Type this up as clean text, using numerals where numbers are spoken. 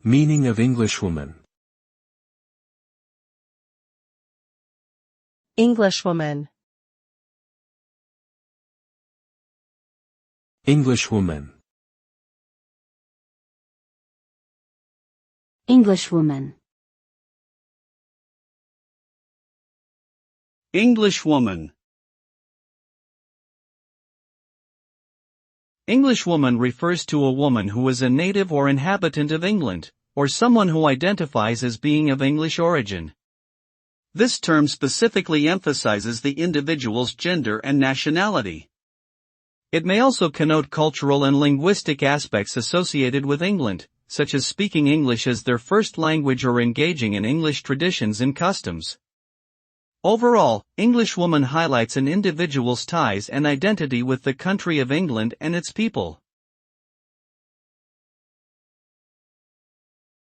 Meaning of Englishwoman. Englishwoman. Englishwoman. Englishwoman. Englishwoman. Englishwoman refers to a woman who is a native or inhabitant of England, or someone who identifies as being of English origin. This term specifically emphasizes the individual's gender and nationality. It may also connote cultural and linguistic aspects associated with England, such as speaking English as their first language or engaging in English traditions and customs. Overall, Englishwoman highlights an individual's ties and identity with the country of England and its people.